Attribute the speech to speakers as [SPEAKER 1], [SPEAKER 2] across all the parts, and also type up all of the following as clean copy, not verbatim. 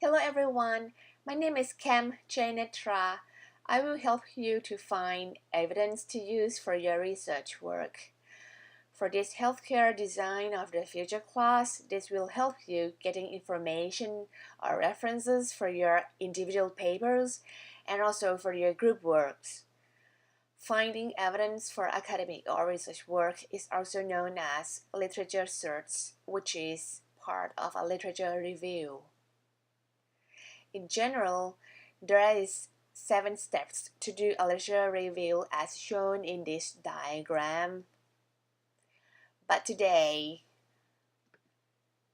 [SPEAKER 1] Hello everyone, my name is Cam Janetra. I will help you to find evidence to use for your research work. For this healthcare design of the future class, this will help you getting information or references for your individual papers and also for your group works. Finding evidence for academic or research work is also known as literature search, which is part of a literature review. In general, there is 7 steps to do a literature review as shown in this diagram. But today,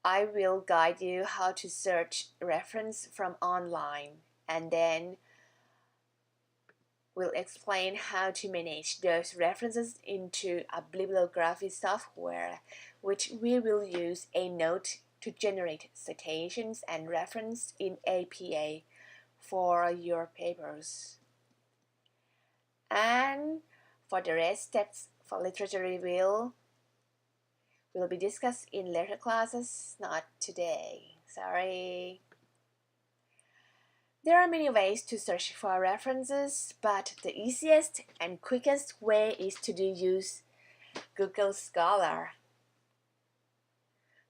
[SPEAKER 1] I will guide you how to search reference from online and then we'll explain how to manage those references into a bibliography software, which we will use EndNote to generate citations and reference in APA for your papers. And for the rest steps for literature review will be discussed in later classes, not today. Sorry. There are many ways to search for references, but the easiest and quickest way is to use Google Scholar.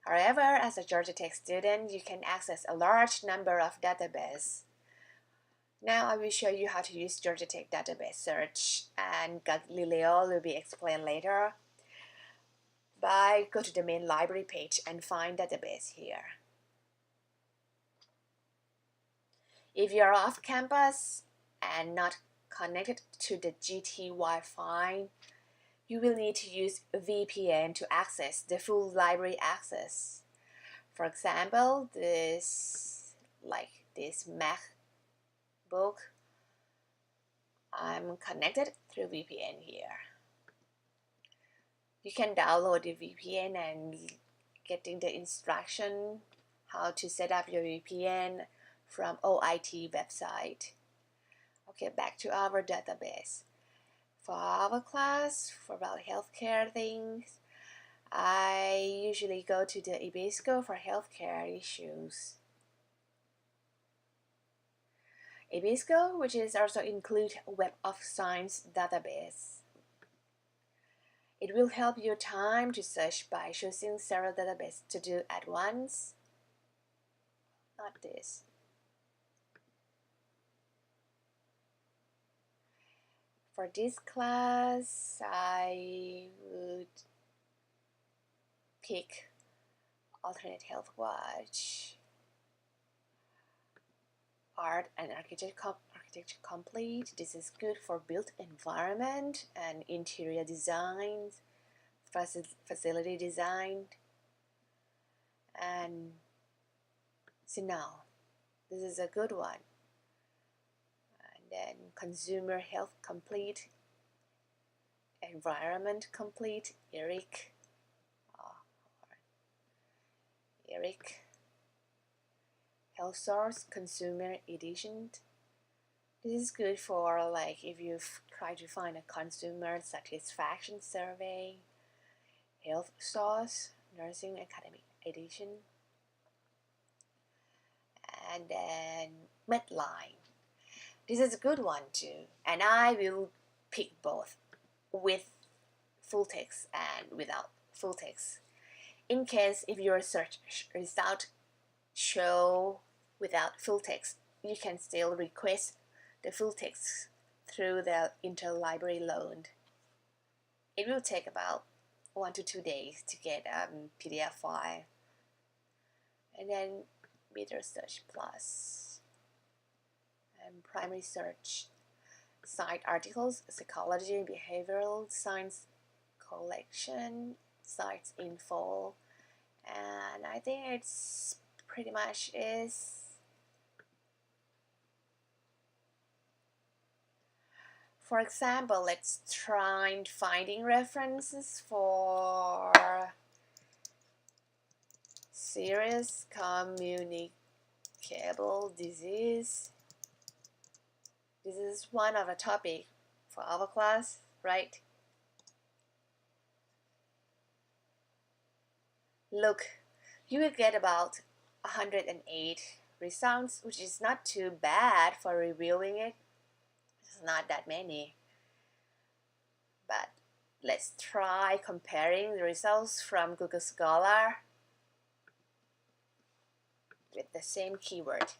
[SPEAKER 1] However, as a Georgia Tech student, you can access a large number of databases. Now I will show you how to use Georgia Tech database search, and Galileo will be explained later. Go to the main library page and find database here. If you are off campus and not connected to the GT Wi-Fi, you will need to use a VPN to access the full library access. For example, this MacBook, I'm connected through VPN here. You can download the VPN and getting the instruction how to set up your VPN from OIT website. Okay, back to our database. For our class, for about healthcare things, I usually go to the EBSCO for healthcare issues. EBSCO, which is also include Web of Science database. It will help your time to search by choosing several databases to do at once. Not this. For this class, I would pick Alternate Health Watch, Art and Architecture Complete. This is good for built environment and interior design, facility design, and Sinal. This is a good one. Then Consumer Health Complete, Environment Complete, ERIC, Health Source Consumer Edition. This is good for if you try to find a consumer satisfaction survey. Health Source Nursing Academic Edition, and then Medline. This is a good one too, and I will pick both with full text and without full text. In case if your search result show without full text, you can still request the full text through the interlibrary loan. It will take about 1 to 2 days to get a PDF file. And then Better Search Plus. And primary search, cite articles, psychology and behavioral science collection, sites info, and I think it's pretty much is. For example, let's try finding references for serious communicable disease. This is one of the topic for our class, right? Look, you will get about 108 results, which is not too bad for reviewing it. It's not that many. But let's try comparing the results from Google Scholar with the same keyword.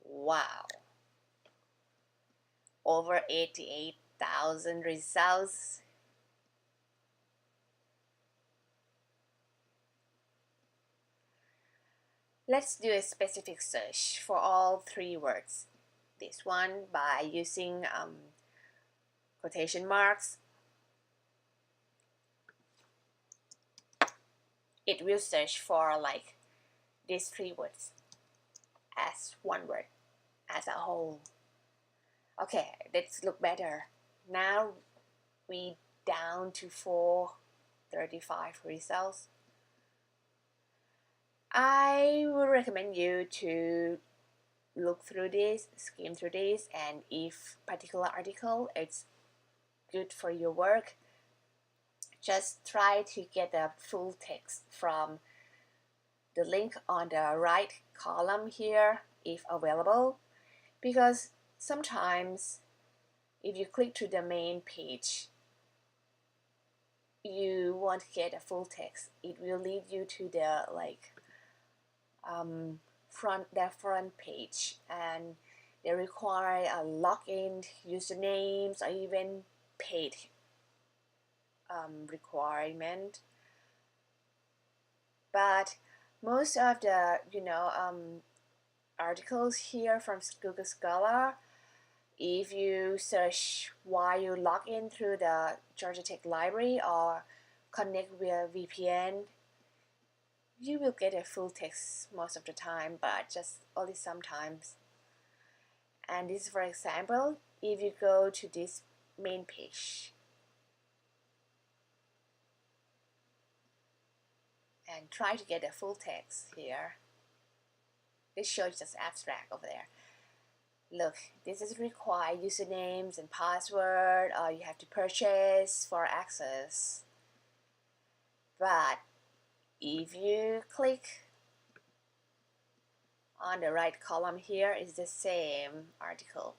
[SPEAKER 1] Wow, over 88,000 results. Let's do a specific search for all three words. This one by using quotation marks. It will search for like these three words as one word, as a whole. Okay, let's look better. Now we down to 435 results. I would recommend you to look through this, skim through this, and if particular article it's good for your work, just try to get the full text from the link on the right column here if available, because sometimes if you click to the main page you won't get a full text. It will lead you to the front page, and they require a login, usernames, or even paid requirement. But most of the articles here from Google Scholar, if you search while you log in through the Georgia Tech library or connect via VPN, you will get a full text most of the time, but just only sometimes. And this, for example, if you go to this main page and try to get a full text here, this shows just abstract over there. Look, this is required usernames and password, or you have to purchase for access. But if you click on the right column here, is the same article.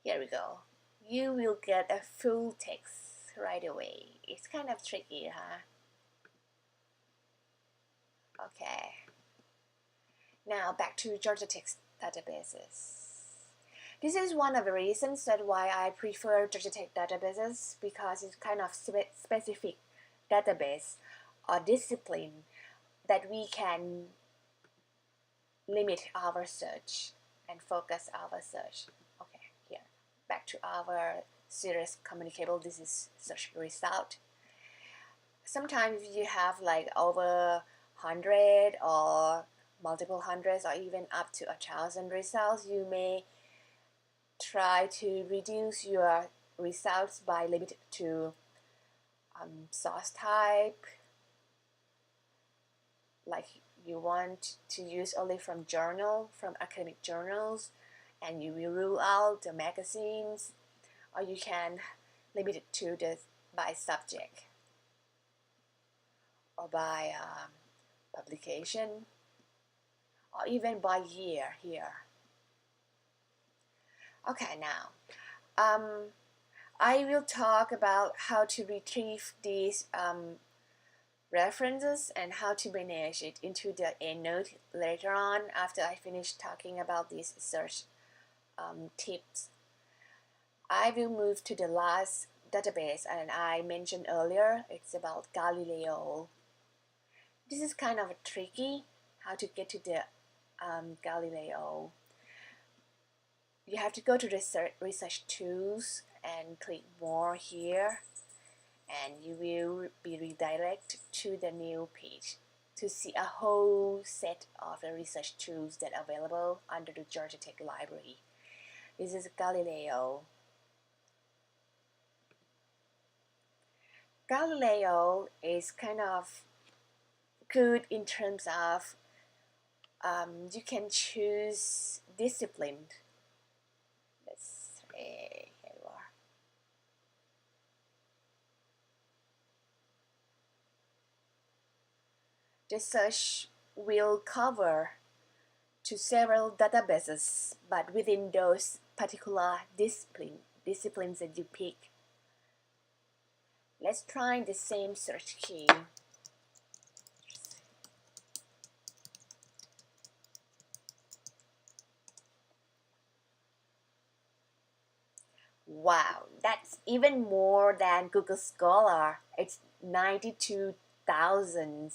[SPEAKER 1] Here we go. You will get a full text right away. It's kind of tricky, huh? Okay. Now back to Georgia Tech databases. This is one of the reasons that why I prefer Georgia Tech databases, because it's kind of specific database or discipline that we can limit our search and focus our search. Okay, here, back to our serious communicable. This is search result. Sometimes you have like over 100 or multiple hundreds or even up to 1,000 results, you may try to reduce your results by limited to source type. Like you want to use only from academic journals, and you will rule out the magazines, or you can limit it to by subject or by publication, or even by year here. Okay, now I will talk about how to retrieve these references and how to manage it into the EndNote later on, after I finish talking about these search tips. I will move to the last database, and I mentioned earlier it's about Galileo. This is kind of tricky how to get to the Galileo. You have to go to the research tools and click more here, and you will be redirected to the new page to see a whole set of the research tools that are available under the Georgia Tech library. This is Galileo. Galileo is kind of good in terms of you can choose discipline. Let's say, here you are. The search will cover to several databases, but within those particular disciplines that you pick. Let's try the same search key. Wow, that's even more than Google Scholar. It's 92,000.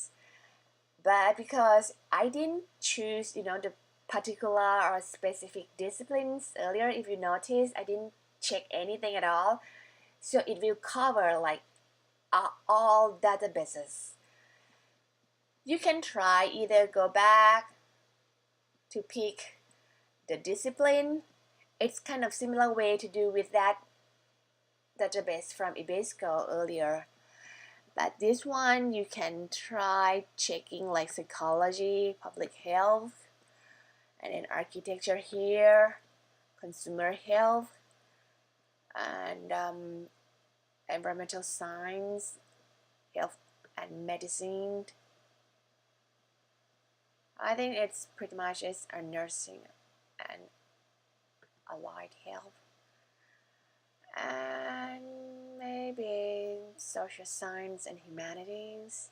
[SPEAKER 1] But because I didn't choose, the particular or specific disciplines earlier, if you notice, I didn't check anything at all. So it will cover like all databases. You can try either go back to pick the discipline. It's kind of similar way to do with that database from Ibisco earlier. But this one you can try checking like psychology, public health, and then architecture here, consumer health, and environmental science, health and medicine. I think it's pretty much is a nursing and allied health, and maybe social science and humanities.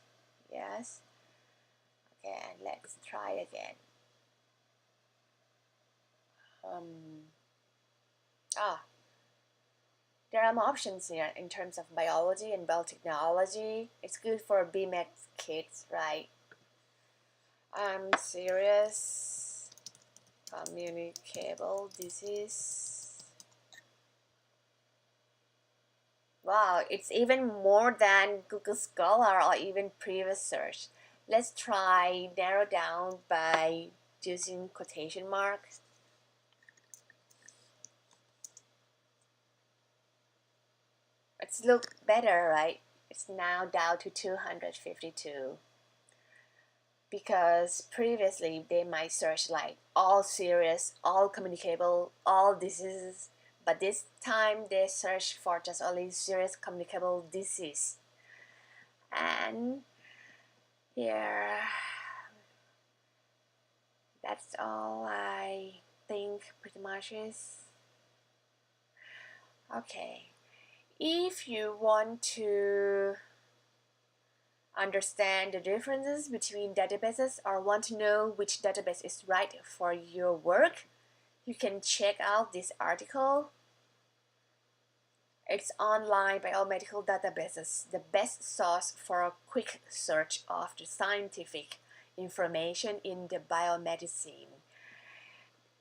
[SPEAKER 1] Yes. Okay, and let's try again. There are more options here in terms of biology and biotechnology. It's good for BMX kids, right? Serious communicable disease. Wow, it's even more than Google Scholar or even previous search. Let's try narrow down by using quotation marks. It's look better, right? It's now down to 252. Because previously they might search like all serious, all communicable, all diseases, but this time they search for just only serious communicable disease. And here, that's all I think pretty much is. Okay, if you want to understand the differences between databases or want to know which database is right for your work, you can check out this article. It's online biomedical databases, the best source for a quick search of the scientific information in the biomedicine.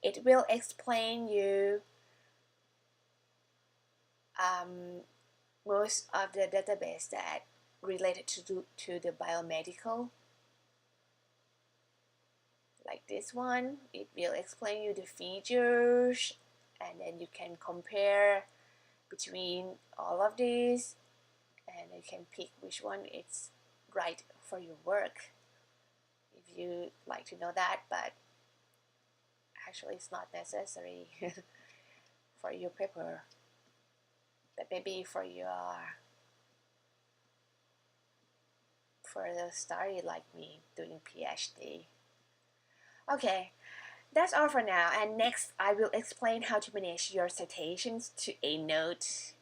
[SPEAKER 1] It will explain you most of the database that related to the biomedical. Like this one, it will explain you the features, and then you can compare between all of these, and you can pick which one is right for your work if you like to know that, but actually it's not necessary for your paper, but maybe for your further study like me doing PhD. Okay, that's all for now, and next I will explain how to manage your citations to a note.